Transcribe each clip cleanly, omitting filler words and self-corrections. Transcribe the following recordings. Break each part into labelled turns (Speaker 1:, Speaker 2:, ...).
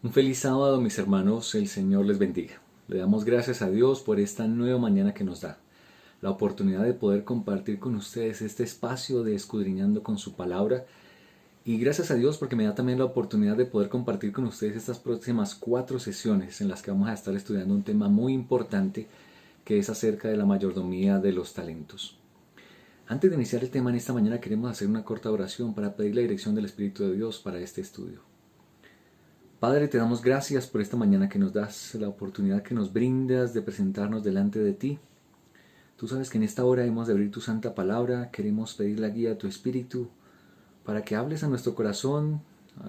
Speaker 1: Un feliz sábado, mis hermanos, el Señor les bendiga. Le damos gracias a Dios por esta nueva mañana que nos da, la oportunidad de poder compartir con ustedes este espacio de escudriñando con su palabra. Y gracias a Dios porque me da también la oportunidad de poder compartir con ustedes estas próximas 4 sesiones en las que vamos a estar estudiando un tema muy importante que es acerca de la mayordomía de los talentos. Antes de iniciar el tema en esta mañana queremos hacer una corta oración para pedir la dirección del Espíritu de Dios para este estudio. Padre, te damos gracias por esta mañana que nos das, la oportunidad que nos brindas de presentarnos delante de ti. Tú sabes que en esta hora hemos de abrir tu santa palabra, queremos pedir la guía a tu Espíritu para que hables a nuestro corazón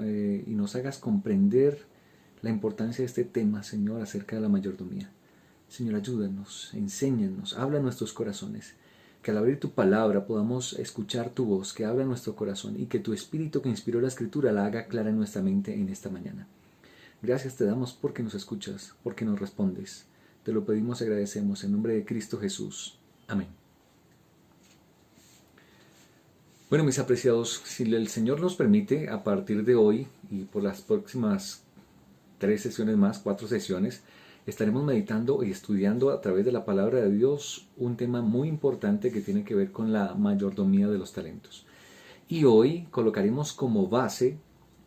Speaker 1: y nos hagas comprender la importancia de este tema, Señor, acerca de la mayordomía. Señor, ayúdanos, enséñanos, habla a nuestros corazones, que al abrir tu palabra podamos escuchar tu voz, que habla a nuestro corazón y que tu Espíritu que inspiró la Escritura la haga clara en nuestra mente en esta mañana. Gracias te damos porque nos escuchas, porque nos respondes. Te lo pedimos y agradecemos en nombre de Cristo Jesús. Amén. Bueno, mis apreciados, si el Señor nos permite, a partir de hoy y por las próximas 3 sesiones más, 4 sesiones, estaremos meditando y estudiando a través de la palabra de Dios un tema muy importante que tiene que ver con la mayordomía de los talentos. Y hoy colocaremos como base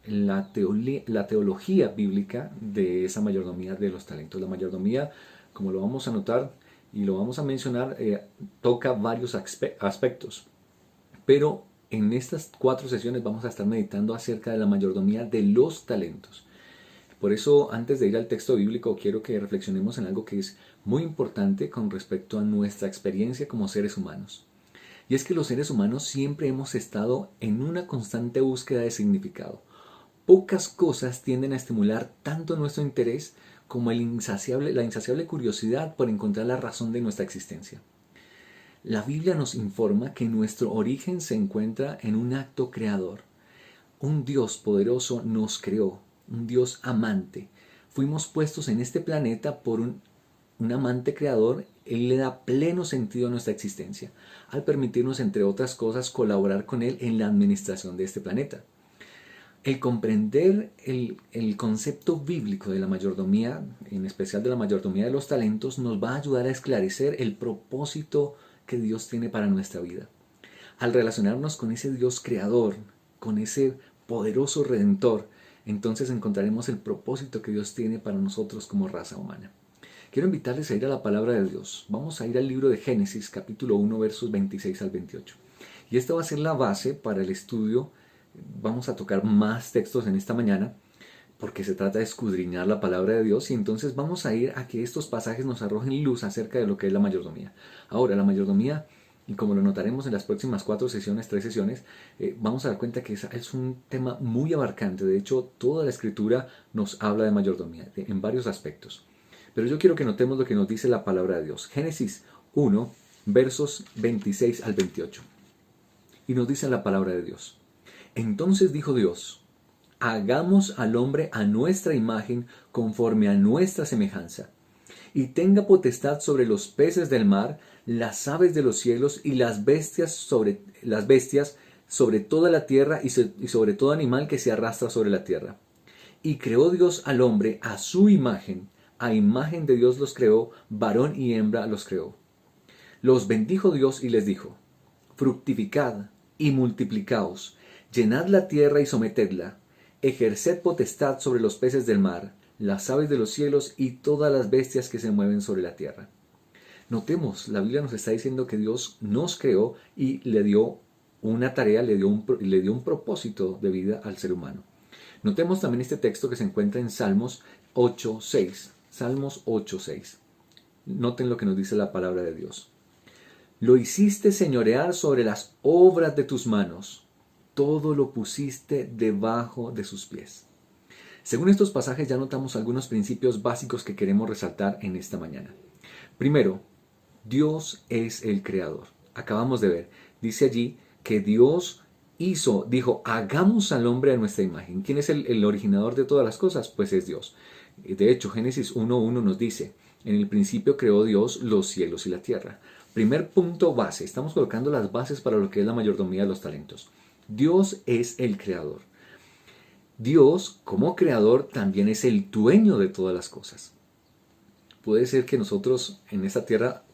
Speaker 1: la teología bíblica de esa mayordomía de los talentos. La mayordomía, como lo vamos a notar y lo vamos a mencionar, toca varios aspectos. Pero en estas 4 sesiones vamos a estar meditando acerca de la mayordomía de los talentos. Por eso, antes de ir al texto bíblico, quiero que reflexionemos en algo que es muy importante con respecto a nuestra experiencia como seres humanos. Y es que los seres humanos siempre hemos estado en una constante búsqueda de significado. Pocas cosas tienden a estimular tanto nuestro interés como la insaciable curiosidad por encontrar la razón de nuestra existencia. La Biblia nos informa que nuestro origen se encuentra en un acto creador. Un Dios poderoso nos creó, un Dios amante. Fuimos puestos en este planeta por un amante creador. Él le da pleno sentido a nuestra existencia, al permitirnos, entre otras cosas, colaborar con Él en la administración de este planeta. El comprender el concepto bíblico de la mayordomía, en especial de la mayordomía de los talentos, nos va a ayudar a esclarecer el propósito que Dios tiene para nuestra vida. Al relacionarnos con ese Dios creador, con ese poderoso redentor, entonces encontraremos el propósito que Dios tiene para nosotros como raza humana. Quiero invitarles a ir a la palabra de Dios. Vamos a ir al libro de Génesis, capítulo 1, versos 26 al 28. Y esta va a ser la base para el estudio. Vamos a tocar más textos en esta mañana porque se trata de escudriñar la palabra de Dios y entonces vamos a ir a que estos pasajes nos arrojen luz acerca de lo que es la mayordomía. Ahora, la mayordomía, y como lo notaremos en las próximas 3 sesiones, vamos a dar cuenta que es un tema muy abarcante. De hecho, toda la Escritura nos habla de mayordomía en varios aspectos. Pero yo quiero que notemos lo que nos dice la palabra de Dios. Génesis 1, versos 26 al 28. Y nos dice la palabra de Dios. Entonces dijo Dios, hagamos al hombre a nuestra imagen conforme a nuestra semejanza, y tenga potestad sobre los peces del mar, las aves de los cielos y las bestias sobre toda la tierra y sobre todo animal que se arrastra sobre la tierra. Y creó Dios al hombre a su imagen, a imagen de Dios los creó, varón y hembra los creó. Los bendijo Dios y les dijo, fructificad y multiplicaos, llenad la tierra y sometedla, ejerced potestad sobre los peces del mar, las aves de los cielos y todas las bestias que se mueven sobre la tierra. Notemos, la Biblia nos está diciendo que Dios nos creó y le dio una tarea, le dio un propósito de vida al ser humano. Notemos también este texto que se encuentra en Salmos 8:6. Salmos 8:6. Noten lo que nos dice la palabra de Dios. Lo hiciste señorear sobre las obras de tus manos, todo lo pusiste debajo de sus pies. Según estos pasajes ya notamos algunos principios básicos que queremos resaltar en esta mañana. Primero, Dios es el creador. Acabamos de ver, dice allí que Dios dijo, hagamos al hombre a nuestra imagen. ¿Quién es el originador de todas las cosas? Pues es Dios. De hecho, Génesis 1:1 nos dice, en el principio creó Dios los cielos y la tierra. Primer punto base, estamos colocando las bases para lo que es la mayordomía de los talentos. Dios es el creador. Dios, como creador, también es el dueño de todas las cosas. Puede ser que nosotros en esta tierra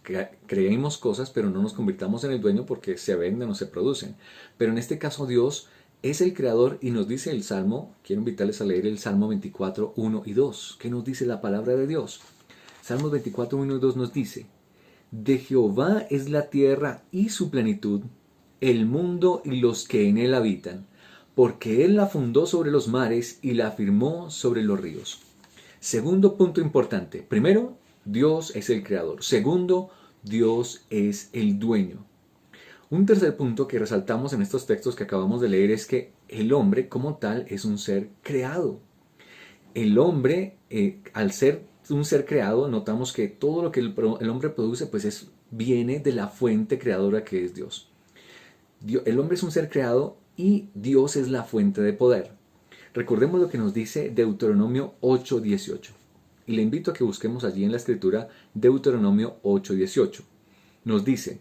Speaker 1: creemos cosas, pero no nos convirtamos en el dueño porque se venden o se producen. Pero en este caso Dios es el creador y nos dice el Salmo, quiero invitarles a leer el Salmo 24, 1 y 2. ¿Qué nos dice la palabra de Dios? Salmos 24, 1 y 2 nos dice: de Jehová es la tierra y su plenitud, el mundo y los que en él habitan, porque él la fundó sobre los mares y la afirmó sobre los ríos. Segundo punto importante. Primero, Dios es el creador. Segundo, Dios es el dueño. Un tercer punto que resaltamos en estos textos que acabamos de leer es que el hombre como tal es un ser creado. El hombre, al ser un ser creado, notamos que todo lo que el hombre produce pues viene de la fuente creadora que es Dios. El hombre es un ser creado y Dios es la fuente de poder. Recordemos lo que nos dice Deuteronomio 8:18. Y le invito a que busquemos allí en la escritura Deuteronomio 8:18. Nos dice: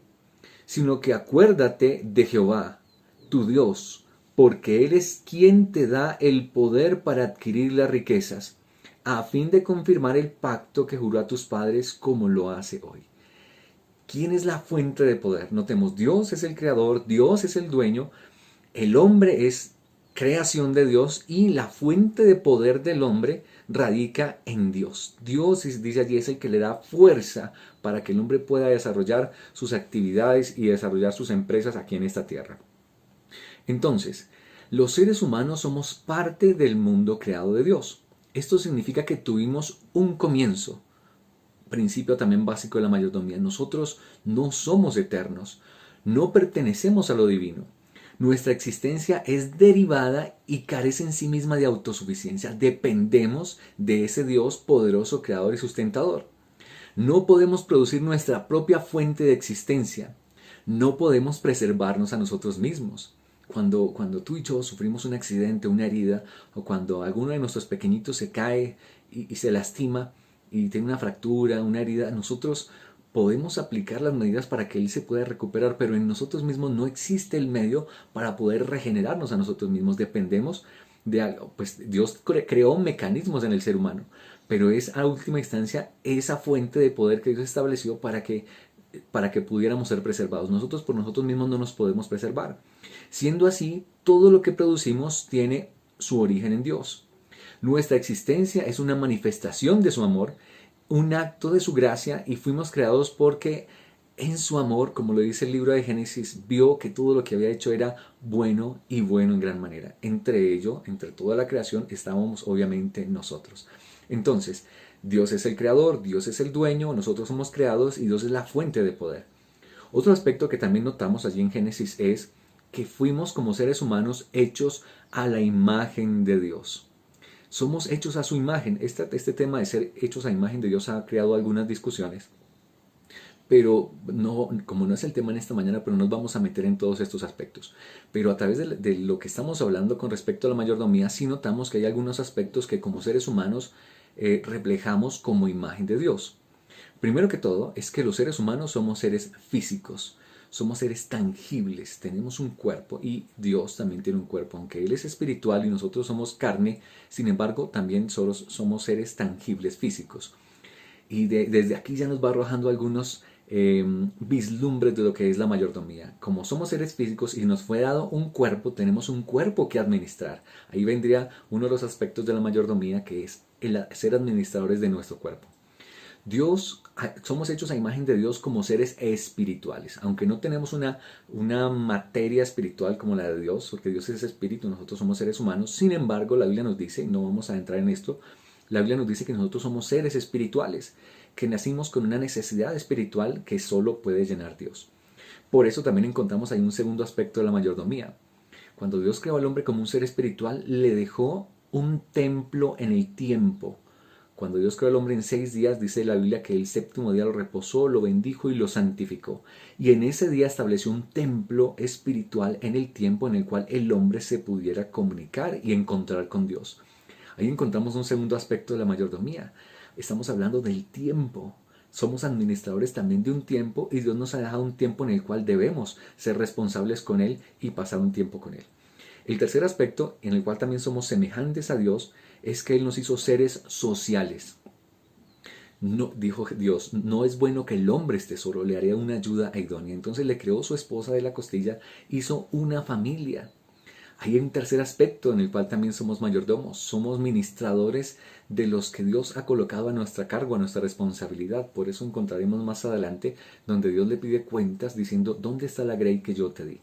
Speaker 1: sino que acuérdate de Jehová, tu Dios, porque Él es quien te da el poder para adquirir las riquezas, a fin de confirmar el pacto que juró a tus padres como lo hace hoy. ¿Quién es la fuente de poder? Notemos, Dios es el creador, Dios es el dueño, el hombre es creación de Dios y la fuente de poder del hombre radica en Dios. Dios, dice allí, es el que le da fuerza para que el hombre pueda desarrollar sus actividades y desarrollar sus empresas aquí en esta tierra. Entonces, los seres humanos somos parte del mundo creado de Dios. Esto significa que tuvimos un comienzo, principio también básico de la mayordomía. Nosotros no somos eternos, no pertenecemos a lo divino. Nuestra existencia es derivada y carece en sí misma de autosuficiencia. Dependemos de ese Dios poderoso, creador y sustentador. No podemos producir nuestra propia fuente de existencia. No podemos preservarnos a nosotros mismos. Cuando tú y yo sufrimos un accidente, una herida, o cuando alguno de nuestros pequeñitos se cae y se lastima y tiene una fractura, una herida, nosotros podemos aplicar las medidas para que él se pueda recuperar, pero en nosotros mismos no existe el medio para poder regenerarnos a nosotros mismos. Dependemos de algo. Pues Dios creó mecanismos en el ser humano, pero es a última instancia esa fuente de poder que Dios estableció para que pudiéramos ser preservados. Nosotros por nosotros mismos no nos podemos preservar. Siendo así, todo lo que producimos tiene su origen en Dios. Nuestra existencia es una manifestación de su amor, un acto de su gracia, y fuimos creados porque en su amor, como lo dice el libro de Génesis, vio que todo lo que había hecho era bueno y bueno en gran manera. Entre ello, entre toda la creación, estábamos obviamente nosotros. Entonces, Dios es el creador, Dios es el dueño, nosotros somos creados y Dios es la fuente de poder. Otro aspecto que también notamos allí en Génesis es que fuimos como seres humanos hechos a la imagen de Dios. Somos hechos a su imagen. Este tema de ser hechos a imagen de Dios ha creado algunas discusiones, pero no, como no es el tema en esta mañana, pero no nos vamos a meter en todos estos aspectos. Pero a través de lo que estamos hablando con respecto a la mayordomía, sí notamos que hay algunos aspectos que como seres humanos reflejamos como imagen de Dios. Primero que todo, es que los seres humanos somos seres físicos, somos seres tangibles, tenemos un cuerpo y Dios también tiene un cuerpo, aunque Él es espiritual y nosotros somos carne, sin embargo también somos seres tangibles físicos. Y desde aquí ya nos va arrojando algunos vislumbres de lo que es la mayordomía. Como somos seres físicos y nos fue dado un cuerpo, tenemos un cuerpo que administrar. Ahí vendría uno de los aspectos de la mayordomía, que es el ser administradores de nuestro cuerpo. Somos hechos a imagen de Dios como seres espirituales, aunque no tenemos una materia espiritual como la de Dios, porque Dios es espíritu, nosotros somos seres humanos. Sin embargo, la Biblia nos dice, y no vamos a entrar en esto, la Biblia nos dice que nosotros somos seres espirituales, que nacimos con una necesidad espiritual que solo puede llenar Dios. Por eso también encontramos ahí un segundo aspecto de la mayordomía. Cuando Dios creó al hombre como un ser espiritual, le dejó un templo en el tiempo. Cuando Dios creó al hombre en 6 días, dice la Biblia que el séptimo día lo reposó, lo bendijo y lo santificó. Y en ese día estableció un templo espiritual en el tiempo en el cual el hombre se pudiera comunicar y encontrar con Dios. Ahí encontramos un segundo aspecto de la mayordomía. Estamos hablando del tiempo. Somos administradores también de un tiempo y Dios nos ha dejado un tiempo en el cual debemos ser responsables con Él y pasar un tiempo con Él. El tercer aspecto, en el cual también somos semejantes a Dios, es que Él nos hizo seres sociales. No, dijo Dios, no es bueno que el hombre esté solo, le haré una ayuda idónea. Entonces le creó su esposa de la costilla, hizo una familia. Hay un tercer aspecto en el cual también somos mayordomos, somos ministradores de los que Dios ha colocado a nuestra cargo, a nuestra responsabilidad. Por eso encontraremos más adelante donde Dios le pide cuentas diciendo, ¿dónde está la grey que yo te di?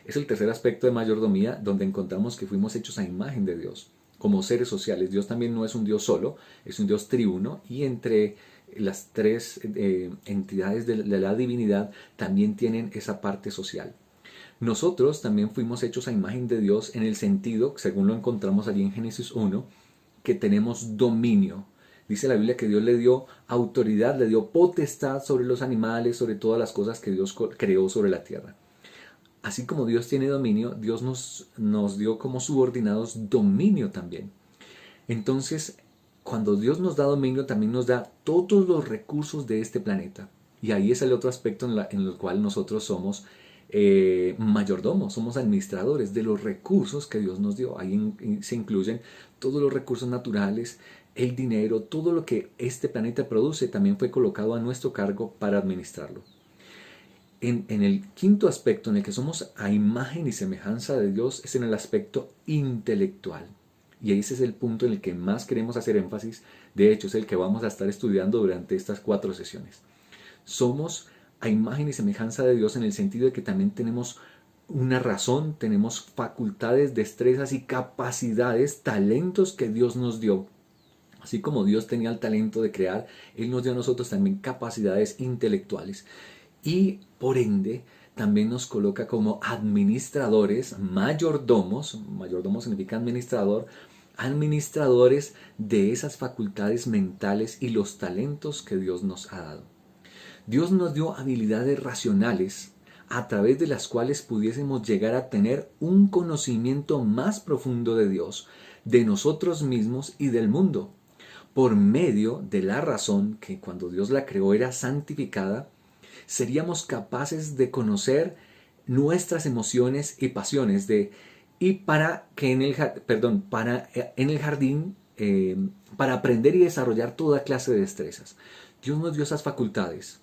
Speaker 1: Es el tercer aspecto de mayordomía, donde encontramos que fuimos hechos a imagen de Dios, como seres sociales. Dios también no es un Dios solo, es un Dios triuno, y entre las tres entidades de la divinidad también tienen esa parte social. Nosotros también fuimos hechos a imagen de Dios en el sentido, según lo encontramos allí en Génesis 1, que tenemos dominio. Dice la Biblia que Dios le dio autoridad, le dio potestad sobre los animales, sobre todas las cosas que Dios creó sobre la tierra. Así como Dios tiene dominio, Dios nos dio como subordinados dominio también. Entonces, cuando Dios nos da dominio, también nos da todos los recursos de este planeta. Y ahí es el otro aspecto en el cual nosotros somos mayordomos, somos administradores de los recursos que Dios nos dio. Ahí se incluyen todos los recursos naturales, el dinero, todo lo que este planeta produce también fue colocado a nuestro cargo para administrarlo. En el quinto aspecto en el que somos a imagen y semejanza de Dios es en el aspecto intelectual. Y ese es el punto en el que más queremos hacer énfasis. De hecho, es el que vamos a estar estudiando durante estas 4 sesiones. Somos a imagen y semejanza de Dios en el sentido de que también tenemos una razón, tenemos facultades, destrezas y capacidades, talentos que Dios nos dio. Así como Dios tenía el talento de crear, Él nos dio a nosotros también capacidades intelectuales. Y por ende también nos coloca como administradores, mayordomos significa administrador, administradores de esas facultades mentales y los talentos que Dios nos ha dado. Dios nos dio habilidades racionales a través de las cuales pudiésemos llegar a tener un conocimiento más profundo de Dios, de nosotros mismos y del mundo, por medio de la razón que cuando Dios la creó era santificada. Seríamos capaces de conocer nuestras emociones y pasiones para en el jardín para aprender y desarrollar toda clase de destrezas. Dios nos dio esas facultades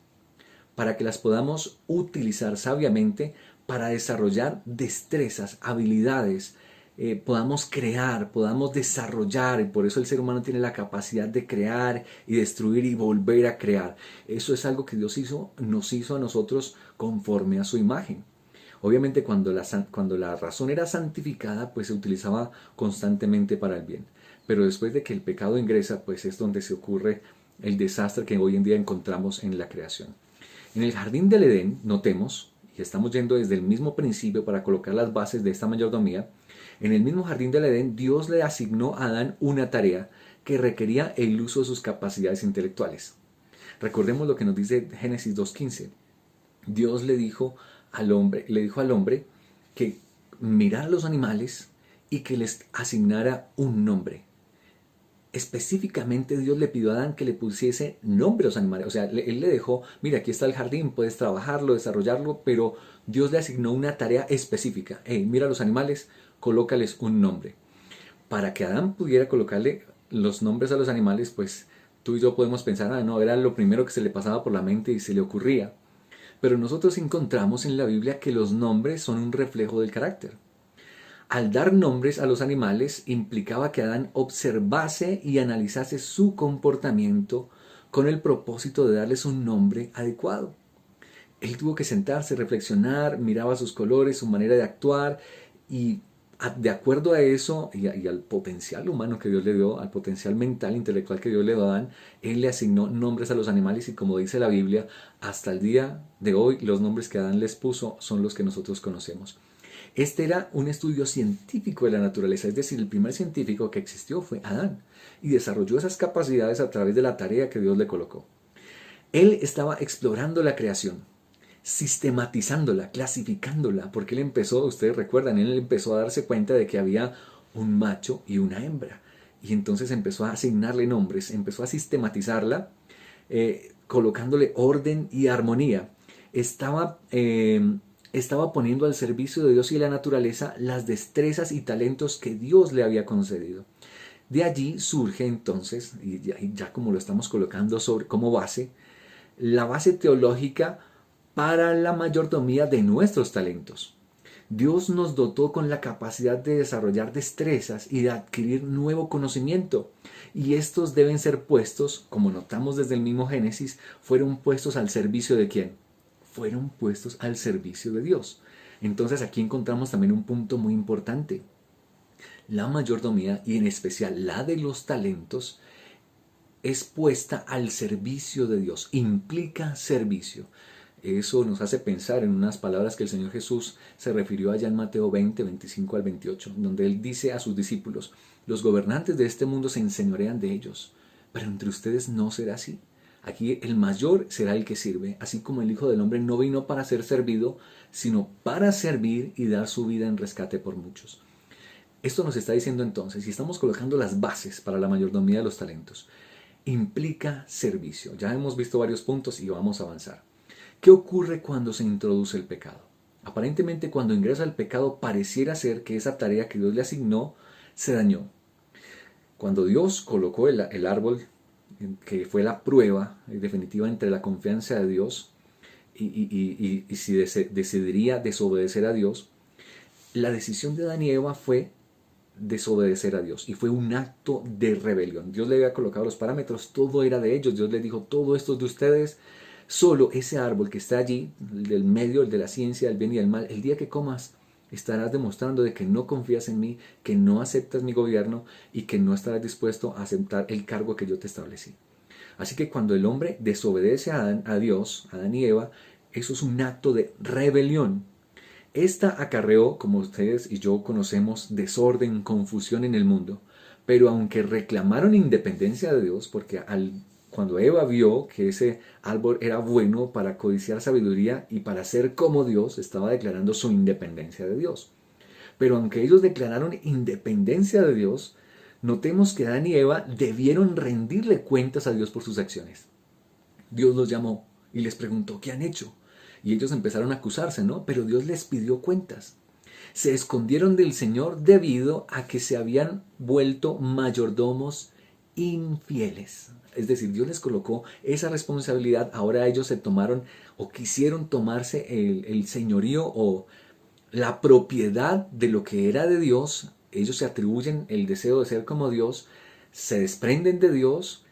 Speaker 1: para que las podamos utilizar sabiamente para desarrollar destrezas, habilidades, podamos crear, podamos desarrollar, y por eso el ser humano tiene la capacidad de crear y destruir y volver a crear. Eso es algo que Dios nos hizo a nosotros conforme a su imagen. Obviamente cuando la razón era santificada, pues se utilizaba constantemente para el bien. Pero después de que el pecado ingresa, pues es donde se ocurre el desastre que hoy en día encontramos en la creación. En el jardín del Edén, notemos, y estamos yendo desde el mismo principio para colocar las bases de esta mayordomía, en el mismo jardín del Edén, Dios le asignó a Adán una tarea que requería el uso de sus capacidades intelectuales. Recordemos lo que nos dice Génesis 2:15. Dios le dijo al hombre que mirara a los animales y que les asignara un nombre. Específicamente Dios le pidió a Adán que le pusiese nombre a los animales. O sea, él le dejó, mira, aquí está el jardín, puedes trabajarlo, desarrollarlo, pero Dios le asignó una tarea específica. Mira a los animales, colócales un nombre. Para que Adán pudiera colocarle los nombres a los animales, pues tú y yo podemos pensar, no, era lo primero que se le pasaba por la mente y se le ocurría. Pero nosotros encontramos en la Biblia que los nombres son un reflejo del carácter. Al dar nombres a los animales implicaba que Adán observase y analizase su comportamiento con el propósito de darles un nombre adecuado. Él tuvo que sentarse, reflexionar, miraba sus colores, su manera de actuar y de acuerdo a eso y al potencial humano que Dios le dio, al potencial mental, intelectual que Dios le dio a Adán, Él le asignó nombres a los animales y como dice la Biblia, hasta el día de hoy los nombres que Adán les puso son los que nosotros conocemos. Este era un estudio científico de la naturaleza, es decir, el primer científico que existió fue Adán y desarrolló esas capacidades a través de la tarea que Dios le colocó. Él estaba explorando la creación, sistematizándola, clasificándola, porque él empezó, ustedes recuerdan, él empezó a darse cuenta de que había un macho y una hembra. Y entonces empezó a asignarle nombres, empezó a sistematizarla, colocándole orden y armonía. Estaba estaba poniendo al servicio de Dios y la naturaleza las destrezas y talentos que Dios le había concedido. De allí surge entonces, y ya como lo estamos colocando como base, la base teológica para la mayordomía de nuestros talentos. Dios nos dotó con la capacidad de desarrollar destrezas y de adquirir nuevo conocimiento. Y estos deben ser puestos, como notamos desde el mismo Génesis, fueron puestos al servicio de ¿quién? Fueron puestos al servicio de Dios. Entonces aquí encontramos también un punto muy importante. La mayordomía, y en especial la de los talentos, es puesta al servicio de Dios, implica servicio. Eso nos hace pensar en unas palabras que el Señor Jesús se refirió allá en Mateo 20, 25 al 28, donde Él dice a sus discípulos: los gobernantes de este mundo se enseñorean de ellos, pero entre ustedes no será así. Aquí el mayor será el que sirve, así como el Hijo del Hombre no vino para ser servido, sino para servir y dar su vida en rescate por muchos. Esto nos está diciendo entonces, y estamos colocando las bases para la mayordomía de los talentos, implica servicio. Ya hemos visto varios puntos y vamos a avanzar. ¿Qué ocurre cuando se introduce el pecado? Aparentemente, cuando ingresa el pecado, pareciera ser que esa tarea que Dios le asignó se dañó. Cuando Dios colocó el árbol, que fue la prueba definitiva entre la confianza de Dios y si decidiría desobedecer a Dios, la decisión de Adán y Eva fue desobedecer a Dios, y fue un acto de rebelión. Dios le había colocado los parámetros, todo era de ellos. Dios les dijo: todo esto es de ustedes, solo ese árbol que está allí, el del medio, el de la ciencia, el bien y el mal, el día que comas estarás demostrando de que no confías en mí, que no aceptas mi gobierno y que no estarás dispuesto a aceptar el cargo que yo te establecí. Así que cuando el hombre desobedece a Dios, a Adán y Eva, eso es un acto de rebelión. Esta acarreó, como ustedes y yo conocemos, desorden, confusión en el mundo. Pero aunque reclamaron independencia de Dios, porque cuando Eva vio que ese árbol era bueno para codiciar sabiduría y para ser como Dios, estaba declarando su independencia de Dios. Pero aunque ellos declararon independencia de Dios, notemos que Adán y Eva debieron rendirle cuentas a Dios por sus acciones. Dios los llamó y les preguntó: ¿qué han hecho? Y ellos empezaron a acusarse, ¿no? Pero Dios les pidió cuentas. Se escondieron del Señor debido a que se habían vuelto mayordomos infieles. Es decir, Dios les colocó esa responsabilidad. Ahora ellos se tomaron o quisieron tomarse el señorío o la propiedad de lo que era de Dios. Ellos se atribuyen el deseo de ser como Dios, se desprenden de Dios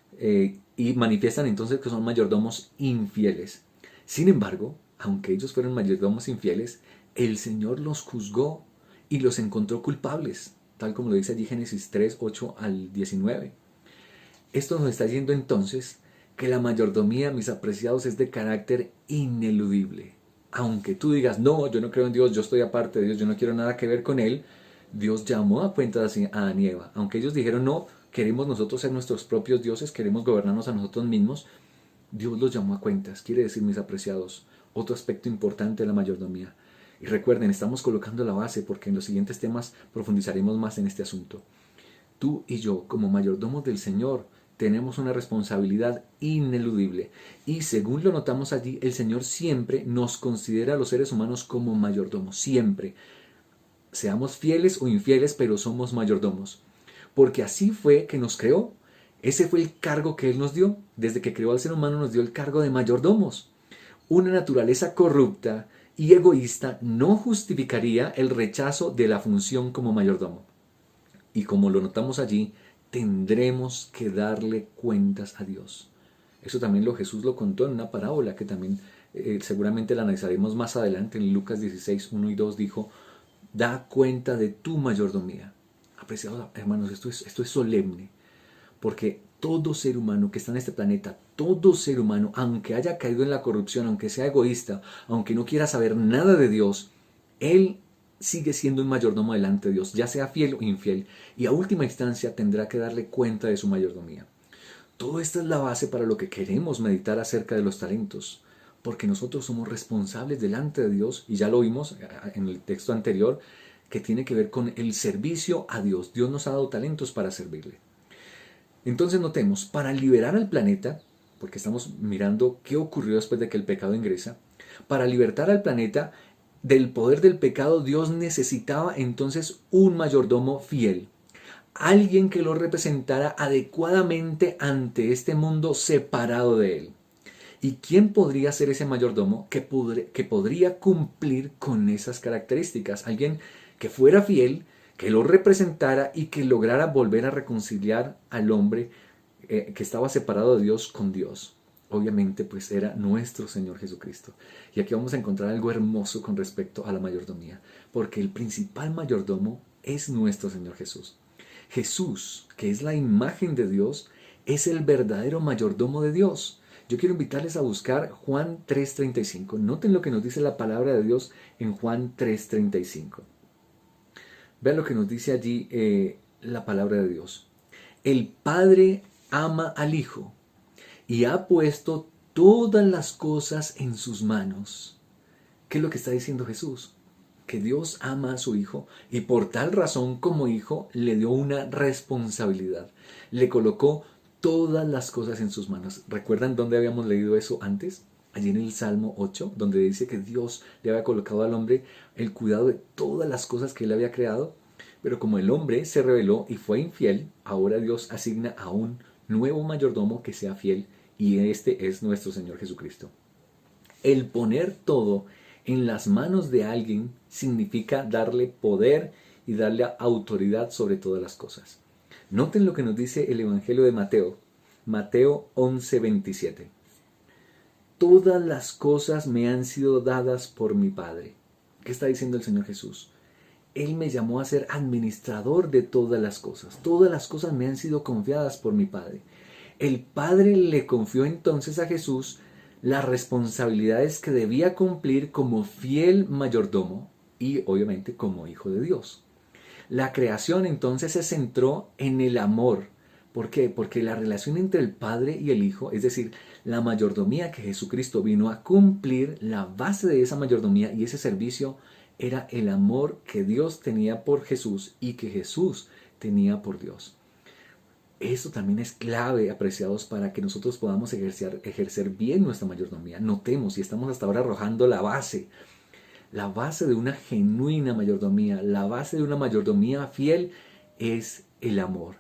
Speaker 1: y manifiestan entonces que son mayordomos infieles. Sin embargo, aunque ellos fueron mayordomos infieles, el Señor los juzgó y los encontró culpables, tal como lo dice allí Génesis 3, 8 al 19. Esto nos está diciendo entonces que la mayordomía, mis apreciados, es de carácter ineludible. Aunque tú digas: no, yo no creo en Dios, yo estoy aparte de Dios, yo no quiero nada que ver con Él, Dios llamó a cuentas a Adán y Eva. Aunque ellos dijeron: no, queremos nosotros ser nuestros propios dioses, queremos gobernarnos a nosotros mismos, Dios los llamó a cuentas. Quiere decir, mis apreciados, otro aspecto importante de la mayordomía. Y recuerden, estamos colocando la base porque en los siguientes temas profundizaremos más en este asunto. Tú y yo, como mayordomos del Señor, tenemos una responsabilidad ineludible. Y según lo notamos allí, el Señor siempre nos considera a los seres humanos como mayordomos. Siempre. Seamos fieles o infieles, pero somos mayordomos. Porque así fue que nos creó. Ese fue el cargo que Él nos dio. Desde que creó al ser humano nos dio el cargo de mayordomos. Una naturaleza corrupta y egoísta no justificaría el rechazo de la función como mayordomo. Y como lo notamos allí, tendremos que darle cuentas a Dios. Eso también Jesús lo contó en una parábola que también seguramente la analizaremos más adelante. En Lucas 16, 1 y 2 dijo: da cuenta de tu mayordomía. Apreciados hermanos, esto es solemne, porque todo ser humano que está en este planeta, todo ser humano, aunque haya caído en la corrupción, aunque sea egoísta, aunque no quiera saber nada de Dios, él sigue siendo un mayordomo delante de Dios, ya sea fiel o infiel, y a última instancia tendrá que darle cuenta de su mayordomía. Todo esto es la base para lo que queremos meditar acerca de los talentos, porque nosotros somos responsables delante de Dios, y ya lo vimos en el texto anterior, que tiene que ver con el servicio a Dios. Dios nos ha dado talentos para servirle. Entonces notemos, para liberar al planeta, porque estamos mirando qué ocurrió después de que el pecado ingresa, para libertar al planeta, del poder del pecado, Dios necesitaba entonces un mayordomo fiel. Alguien que lo representara adecuadamente ante este mundo separado de él. ¿Y quién podría ser ese mayordomo que podría cumplir con esas características? Alguien que fuera fiel, que lo representara y que lograra volver a reconciliar al hombre que estaba separado de Dios con Dios. Obviamente, pues era nuestro Señor Jesucristo. Y aquí vamos a encontrar algo hermoso con respecto a la mayordomía, porque el principal mayordomo es nuestro Señor Jesús. Jesús, que es la imagen de Dios, es el verdadero mayordomo de Dios. Yo quiero invitarles a buscar Juan 3:35. Noten lo que nos dice la palabra de Dios en Juan 3:35. Vean lo que nos dice allí la palabra de Dios. El Padre ama al Hijo y ha puesto todas las cosas en sus manos. ¿Qué es lo que está diciendo Jesús? Que Dios ama a su Hijo y por tal razón como Hijo le dio una responsabilidad. Le colocó todas las cosas en sus manos. ¿Recuerdan dónde habíamos leído eso antes? Allí en el Salmo 8, donde dice que Dios le había colocado al hombre el cuidado de todas las cosas que él había creado. Pero como el hombre se rebeló y fue infiel, ahora Dios asigna a un nuevo mayordomo que sea fiel, y este es nuestro Señor Jesucristo. El poner todo en las manos de alguien significa darle poder y darle autoridad sobre todas las cosas. Noten lo que nos dice el Evangelio de Mateo, Mateo 11:27. Todas las cosas me han sido dadas por mi Padre. ¿Qué está diciendo el Señor Jesús? Él me llamó a ser administrador de todas las cosas. Todas las cosas me han sido confiadas por mi Padre. El Padre le confió entonces a Jesús las responsabilidades que debía cumplir como fiel mayordomo y obviamente como hijo de Dios. La creación entonces se centró en el amor. ¿Por qué? Porque la relación entre el Padre y el Hijo, es decir, la mayordomía que Jesucristo vino a cumplir, la base de esa mayordomía y ese servicio era el amor que Dios tenía por Jesús y que Jesús tenía por Dios. Eso también es clave, apreciados, para que nosotros podamos ejercer bien nuestra mayordomía. Notemos, y estamos hasta ahora arrojando la base de una genuina mayordomía, la base de una mayordomía fiel es el amor.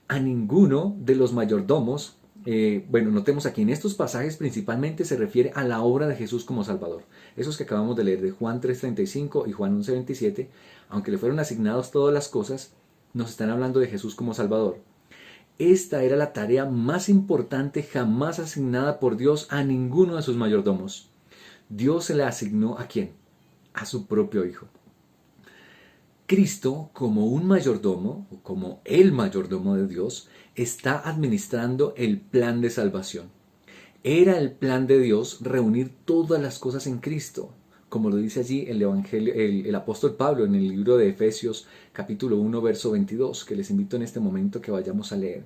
Speaker 1: A ninguno de los mayordomos, notemos aquí en estos pasajes principalmente se refiere a la obra de Jesús como Salvador. Esos que acabamos de leer de Juan 3:35 y Juan 11:27, aunque le fueron asignados todas las cosas, nos están hablando de Jesús como Salvador. Esta era la tarea más importante jamás asignada por Dios a ninguno de sus mayordomos. Dios se la asignó ¿a quién? A su propio Hijo. Cristo, como un mayordomo, o como el mayordomo de Dios, está administrando el plan de salvación. Era el plan de Dios reunir todas las cosas en Cristo, como lo dice allí el Evangelio, el apóstol Pablo en el libro de Efesios capítulo 1 verso 22, que les invito en este momento que vayamos a leer.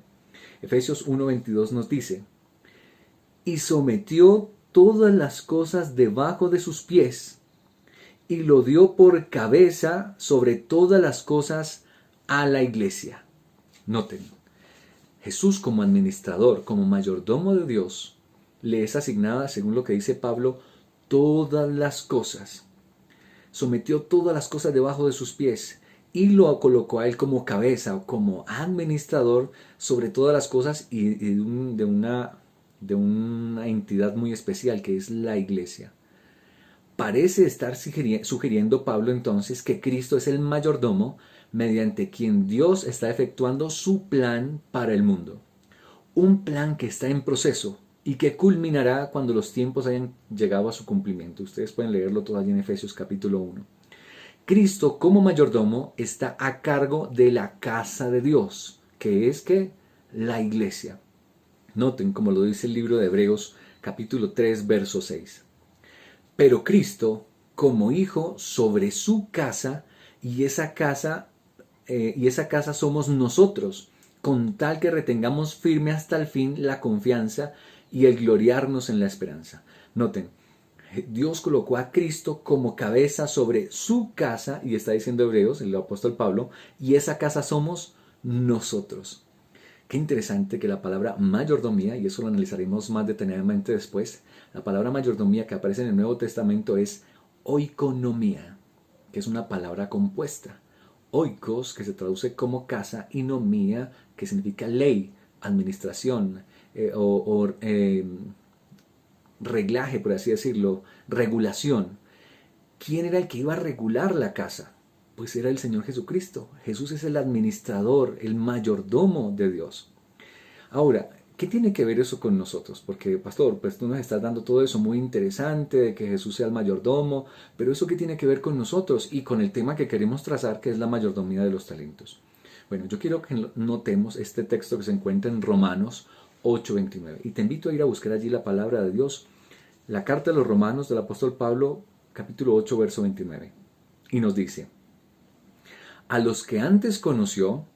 Speaker 1: Efesios 1:22 nos dice: y sometió todas las cosas debajo de sus pies, y lo dio por cabeza sobre todas las cosas a la iglesia. Noten, Jesús como administrador, como mayordomo de Dios, le es asignada, según lo que dice Pablo, todas las cosas. Sometió todas las cosas debajo de sus pies y lo colocó a él como cabeza o como administrador sobre todas las cosas y de una entidad muy especial que es la iglesia. Parece estar sugiriendo Pablo entonces que Cristo es el mayordomo mediante quien Dios está efectuando su plan para el mundo. Un plan que está en proceso y que culminará cuando los tiempos hayan llegado a su cumplimiento. Ustedes pueden leerlo todo allí en Efesios capítulo 1. Cristo como mayordomo está a cargo de la casa de Dios, que es que la iglesia. Noten como lo dice el libro de Hebreos capítulo 3 verso 6. Pero Cristo como hijo sobre su casa y esa casa somos nosotros, con tal que retengamos firme hasta el fin la confianza y el gloriarnos en la esperanza. Noten, Dios colocó a Cristo como cabeza sobre su casa, y está diciendo Hebreos, el apóstol Pablo, y esa casa somos nosotros. Qué interesante que la palabra mayordomía, y eso lo analizaremos más detenidamente después, la palabra mayordomía que aparece en el Nuevo Testamento es oikonomía, que es una palabra compuesta. Oikos, que se traduce como casa, y nomía, que significa ley, administración reglaje, por así decirlo, regulación. ¿Quién era el que iba a regular la casa? Pues era el Señor Jesucristo. Jesús es el administrador, el mayordomo de Dios. Ahora, ¿qué tiene que ver eso con nosotros? Porque, pastor, pues tú nos estás dando todo eso muy interesante, de que Jesús sea el mayordomo, pero ¿eso qué tiene que ver con nosotros y con el tema que queremos trazar, que es la mayordomía de los talentos? Bueno, yo quiero que notemos este texto que se encuentra en Romanos 8:29. Y te invito a ir a buscar allí la palabra de Dios, la carta de los Romanos del apóstol Pablo, capítulo 8, verso 29. Y nos dice: a los que antes conoció,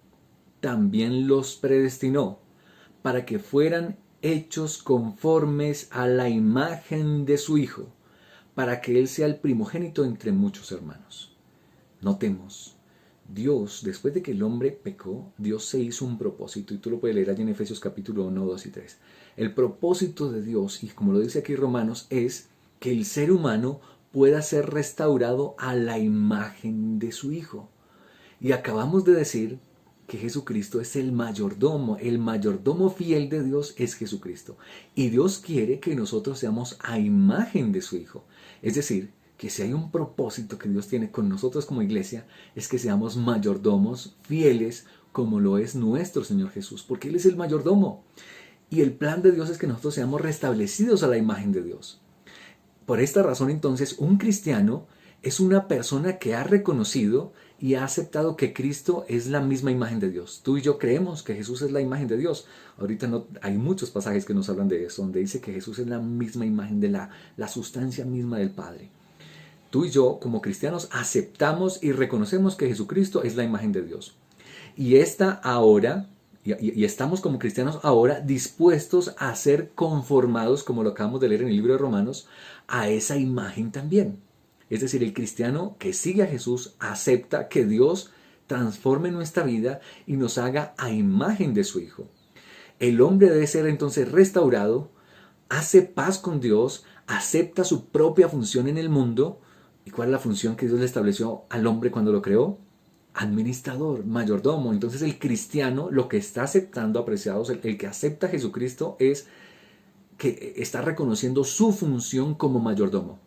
Speaker 1: también los predestinó, para que fueran hechos conformes a la imagen de su Hijo, para que Él sea el primogénito entre muchos hermanos. Notemos, Dios, después de que el hombre pecó, Dios se hizo un propósito, y tú lo puedes leer allí en Efesios capítulo 1, 2 y 3. El propósito de Dios, y como lo dice aquí Romanos, es que el ser humano pueda ser restaurado a la imagen de su Hijo. Y acabamos de decir que Jesucristo es el mayordomo fiel de Dios es Jesucristo. Y Dios quiere que nosotros seamos a imagen de su Hijo. Es decir, que si hay un propósito que Dios tiene con nosotros como iglesia, es que seamos mayordomos fieles como lo es nuestro Señor Jesús, porque Él es el mayordomo. Y el plan de Dios es que nosotros seamos restablecidos a la imagen de Dios. Por esta razón, entonces, un cristiano es una persona que ha reconocido y ha aceptado que Cristo es la misma imagen de Dios. Tú y yo creemos que Jesús es la imagen de Dios. Ahorita hay muchos pasajes que nos hablan de eso, donde dice que Jesús es la misma imagen de la sustancia misma del Padre. Tú y yo, como cristianos, aceptamos y reconocemos que Jesucristo es la imagen de Dios. Y estamos como cristianos ahora dispuestos a ser conformados, como lo acabamos de leer en el libro de Romanos, a esa imagen también. Es decir, el cristiano que sigue a Jesús acepta que Dios transforme nuestra vida y nos haga a imagen de su Hijo. El hombre debe ser entonces restaurado, hace paz con Dios, acepta su propia función en el mundo. ¿Y cuál es la función que Dios le estableció al hombre cuando lo creó? Administrador, mayordomo. Entonces el cristiano lo que está aceptando, apreciados, el que acepta a Jesucristo es que está reconociendo su función como mayordomo.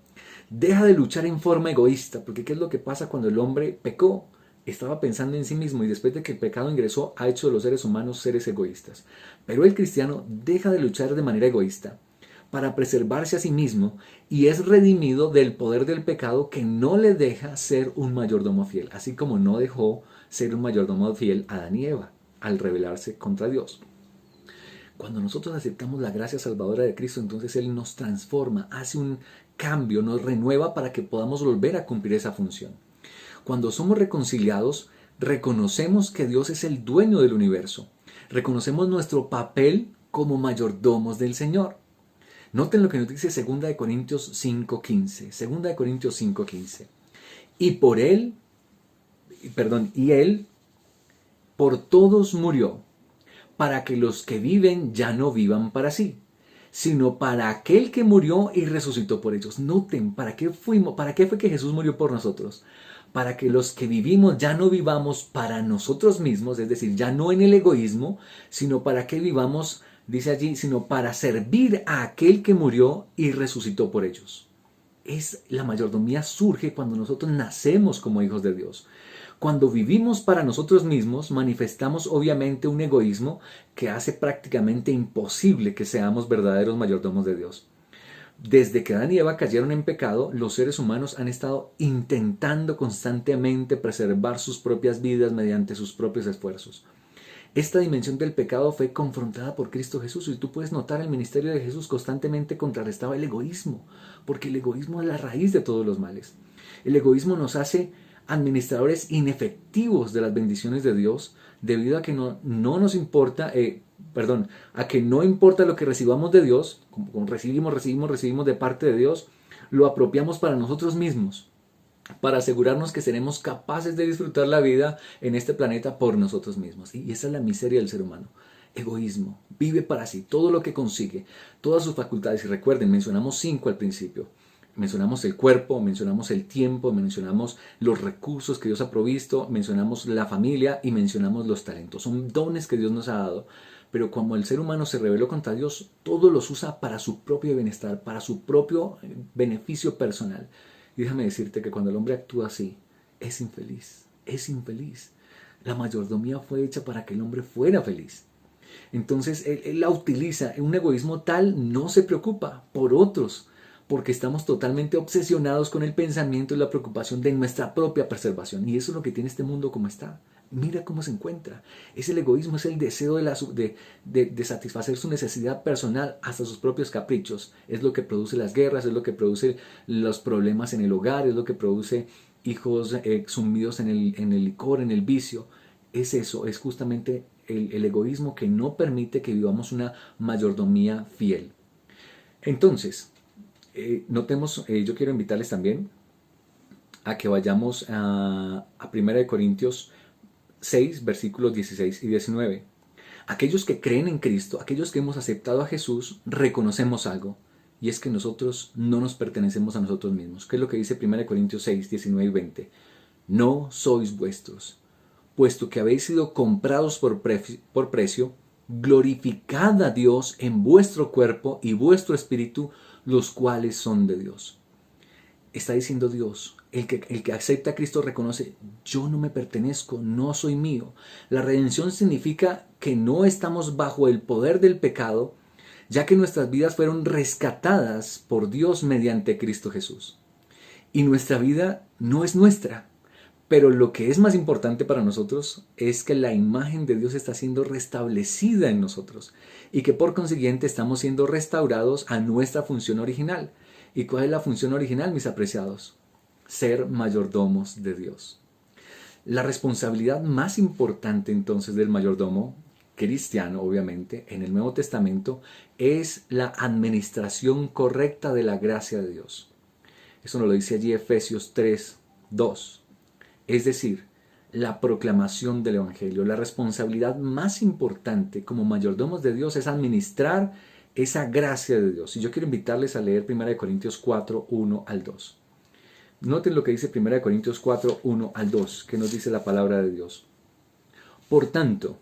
Speaker 1: Deja de luchar en forma egoísta, porque ¿qué es lo que pasa cuando el hombre pecó? Estaba pensando en sí mismo y después de que el pecado ingresó ha hecho de los seres humanos seres egoístas. Pero el cristiano deja de luchar de manera egoísta para preservarse a sí mismo y es redimido del poder del pecado que no le deja ser un mayordomo fiel, así como no dejó ser un mayordomo fiel a Adán y Eva al rebelarse contra Dios. Cuando nosotros aceptamos la gracia salvadora de Cristo, entonces Él nos transforma, hace un cambio, nos renueva para que podamos volver a cumplir esa función. Cuando somos reconciliados, reconocemos que Dios es el dueño del universo. Reconocemos nuestro papel como mayordomos del Señor. Noten lo que nos dice 2 Corintios 5:15. 2 Corintios 5:15. Y Él por todos murió, para que los que viven ya no vivan para sí, sino para aquel que murió y resucitó por ellos. Noten, ¿para qué fue que Jesús murió por nosotros? Para que los que vivimos ya no vivamos para nosotros mismos, es decir, ya no en el egoísmo, sino para que vivamos, dice allí, sino para servir a aquel que murió y resucitó por ellos. La mayordomía surge cuando nosotros nacemos como hijos de Dios. Cuando vivimos para nosotros mismos, manifestamos obviamente un egoísmo que hace prácticamente imposible que seamos verdaderos mayordomos de Dios. Desde que Adán y Eva cayeron en pecado, los seres humanos han estado intentando constantemente preservar sus propias vidas mediante sus propios esfuerzos. Esta dimensión del pecado fue confrontada por Cristo Jesús y tú puedes notar el ministerio de Jesús constantemente contrarrestaba el egoísmo, porque el egoísmo es la raíz de todos los males. El egoísmo nos hace administradores inefectivos de las bendiciones de Dios debido a que no nos importa, a que no importa lo que recibamos de Dios, como recibimos de parte de Dios, lo apropiamos para nosotros mismos, para asegurarnos que seremos capaces de disfrutar la vida en este planeta por nosotros mismos. Y esa es la miseria del ser humano. Egoísmo, vive para sí, todo lo que consigue, todas sus facultades. Y recuerden, mencionamos 5 al principio. Mencionamos el cuerpo, mencionamos el tiempo, mencionamos los recursos que Dios ha provisto, mencionamos la familia y mencionamos los talentos. Son dones que Dios nos ha dado, pero como el ser humano se rebeló contra Dios, todos los usa para su propio bienestar, para su propio beneficio personal. Y déjame decirte que cuando el hombre actúa así, es infeliz, es infeliz. La mayordomía fue hecha para que el hombre fuera feliz. Entonces él la utiliza, un egoísmo tal no se preocupa por otros, porque estamos totalmente obsesionados con el pensamiento y la preocupación de nuestra propia preservación. Y eso es lo que tiene este mundo como está. Mira cómo se encuentra. Es el egoísmo, es el deseo de satisfacer su necesidad personal hasta sus propios caprichos. Es lo que produce las guerras, es lo que produce los problemas en el hogar, es lo que produce hijos sumidos en el licor, en el vicio. Es eso, es justamente el egoísmo que no permite que vivamos una mayordomía fiel. Entonces, notemos, yo quiero invitarles también a que vayamos a 1 Corintios 6, versículos 16 y 19. Aquellos que creen en Cristo, aquellos que hemos aceptado a Jesús, reconocemos algo, y es que nosotros no nos pertenecemos a nosotros mismos. ¿Qué es lo que dice 1 Corintios 6, 19 y 20? No sois vuestros, puesto que habéis sido comprados por precio, glorificad a Dios en vuestro cuerpo y vuestro espíritu, los cuales son de Dios. Está diciendo Dios, el que acepta a Cristo reconoce, yo no me pertenezco, no soy mío. La redención significa que no estamos bajo el poder del pecado, ya que nuestras vidas fueron rescatadas por Dios mediante Cristo Jesús. Y nuestra vida no es nuestra. Pero lo que es más importante para nosotros es que la imagen de Dios está siendo restablecida en nosotros y que por consiguiente estamos siendo restaurados a nuestra función original. ¿Y cuál es la función original, mis apreciados? Ser mayordomos de Dios. La responsabilidad más importante entonces del mayordomo cristiano, obviamente, en el Nuevo Testamento, es la administración correcta de la gracia de Dios. Eso nos lo dice allí Efesios 3, 2. Es decir, la proclamación del Evangelio. La responsabilidad más importante como mayordomos de Dios es administrar esa gracia de Dios. Y yo quiero invitarles a leer 1 Corintios 4, 1 al 2. Noten lo que dice 1 Corintios 4, 1 al 2, que nos dice la palabra de Dios. Por tanto,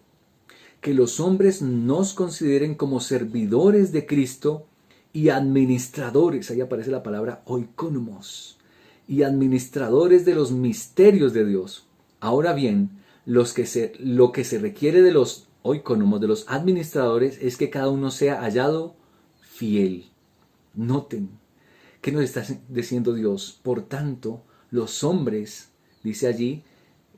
Speaker 1: que los hombres nos consideren como servidores de Cristo y administradores, ahí aparece la palabra oikonomos, y administradores de los misterios de Dios. Ahora bien, lo que se requiere de los oikonomos, de los administradores, es que cada uno sea hallado fiel. Noten, ¿qué nos está diciendo Dios? Por tanto, los hombres, dice allí,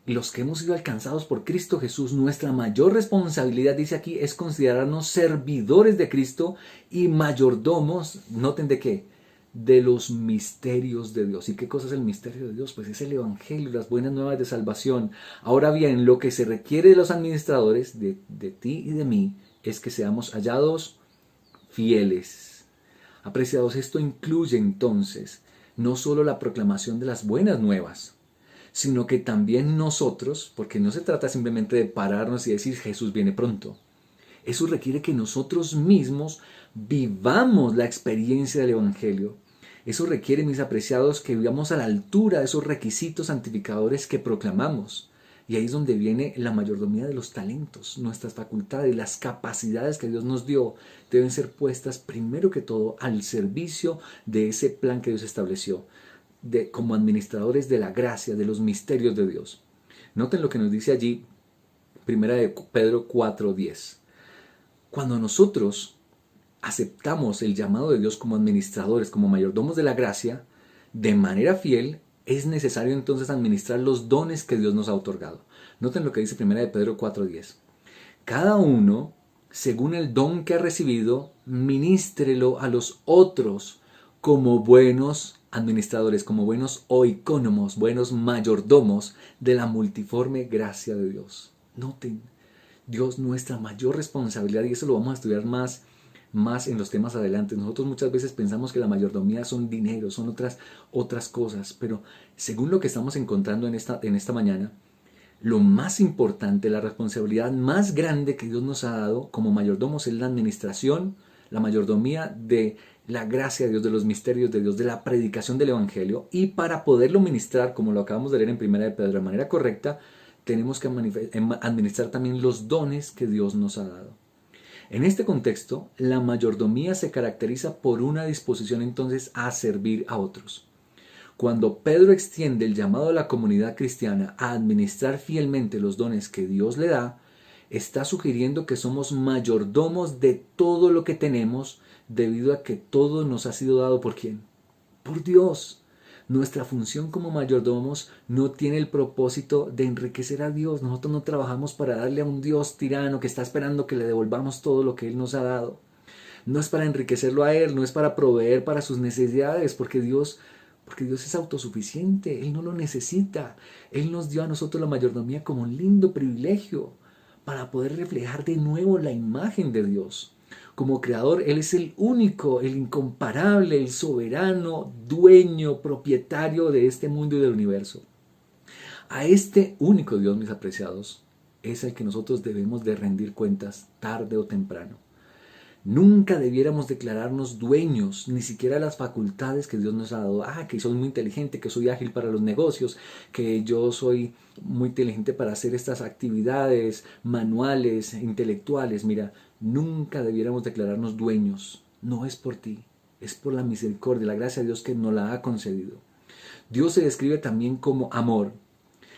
Speaker 1: los que hemos sido alcanzados por Cristo Jesús, nuestra mayor responsabilidad, dice aquí, es considerarnos servidores de Cristo y mayordomos, noten de qué, de los misterios de Dios. ¿Y qué cosa es el misterio de Dios? Pues es el Evangelio, las buenas nuevas de salvación. Ahora bien, lo que se requiere de los administradores, de ti y de mí, es que seamos hallados fieles. Apreciados, esto incluye entonces no solo la proclamación de las buenas nuevas, sino que también nosotros, porque no se trata simplemente de pararnos y decir Jesús viene pronto. Eso requiere que nosotros mismos vivamos la experiencia del Evangelio. Eso requiere, mis apreciados, que vivamos a la altura de esos requisitos santificadores que proclamamos. Y ahí es donde viene la mayordomía de los talentos, nuestras facultades, las capacidades que Dios nos dio, deben ser puestas primero que todo al servicio de ese plan que Dios estableció, como administradores de la gracia, de los misterios de Dios. Noten lo que nos dice allí, 1 Pedro 4:10. Cuando nosotros aceptamos el llamado de Dios como administradores, como mayordomos de la gracia, de manera fiel, es necesario entonces administrar los dones que Dios nos ha otorgado. Noten lo que dice 1 Pedro 4:10. Cada uno, según el don que ha recibido, ministrelo a los otros como buenos administradores, como buenos oikonomos, buenos mayordomos de la multiforme gracia de Dios. Noten, Dios, nuestra mayor responsabilidad, y eso lo vamos a estudiar más en los temas adelante. Nosotros muchas veces pensamos que la mayordomía son dinero, son otras cosas, pero según lo que estamos encontrando en esta mañana, lo más importante, la responsabilidad más grande que Dios nos ha dado como mayordomos es la administración, la mayordomía de la gracia de Dios, de los misterios de Dios, de la predicación del Evangelio, y para poderlo ministrar, como lo acabamos de leer en Primera de Pedro, de manera correcta, tenemos que administrar también los dones que Dios nos ha dado. En este contexto, la mayordomía se caracteriza por una disposición entonces a servir a otros. Cuando Pedro extiende el llamado a la comunidad cristiana a administrar fielmente los dones que Dios le da, está sugiriendo que somos mayordomos de todo lo que tenemos, debido a que todo nos ha sido dado ¿por quién? Por Dios. Nuestra función como mayordomos no tiene el propósito de enriquecer a Dios. Nosotros no trabajamos para darle a un Dios tirano que está esperando que le devolvamos todo lo que Él nos ha dado. No es para enriquecerlo a Él, no es para proveer para sus necesidades, porque Dios es autosuficiente, Él no lo necesita. Él nos dio a nosotros la mayordomía como un lindo privilegio para poder reflejar de nuevo la imagen de Dios. Como creador, Él es el único, el incomparable, el soberano, dueño, propietario de este mundo y del universo. A este único Dios, mis apreciados, es al que nosotros debemos de rendir cuentas tarde o temprano. Nunca debiéramos declararnos dueños, ni siquiera de las facultades que Dios nos ha dado. Que soy muy inteligente, que soy ágil para los negocios, que yo soy muy inteligente para hacer estas actividades manuales, intelectuales. Mira, nunca debiéramos declararnos dueños. No es por ti, es por la misericordia, la gracia de Dios que nos la ha concedido. Dios se describe también como amor.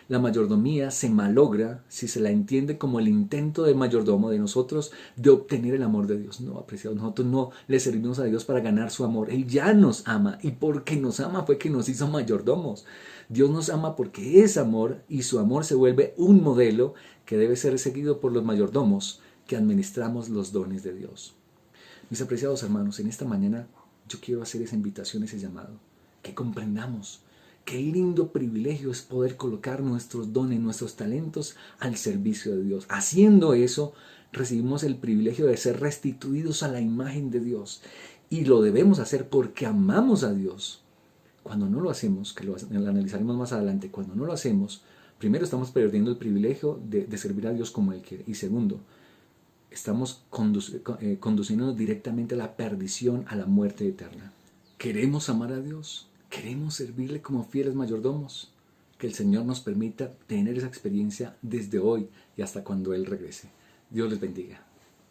Speaker 1: La mayordomía se malogra si se la entiende como el intento del mayordomo de nosotros de obtener el amor de Dios. No, apreciados, nosotros no le servimos a Dios para ganar su amor. Él ya nos ama, y porque nos ama fue que nos hizo mayordomos. Dios nos ama porque es amor, y su amor se vuelve un modelo que debe ser seguido por los mayordomos que administramos los dones de Dios. Mis apreciados hermanos, en esta mañana yo quiero hacer esa invitación, ese llamado, que comprendamos qué lindo privilegio es poder colocar nuestros dones, nuestros talentos al servicio de Dios. Haciendo eso, recibimos el privilegio de ser restituidos a la imagen de Dios. Y lo debemos hacer porque amamos a Dios. Cuando no lo hacemos, que lo analizaremos más adelante, cuando no lo hacemos, primero estamos perdiendo el privilegio de servir a Dios como Él quiere. Y segundo, estamos conduciéndonos directamente a la perdición, a la muerte eterna. ¿Queremos amar a Dios? ¿Queremos servirle como fieles mayordomos? Que el Señor nos permita tener esa experiencia desde hoy y hasta cuando Él regrese. Dios les bendiga.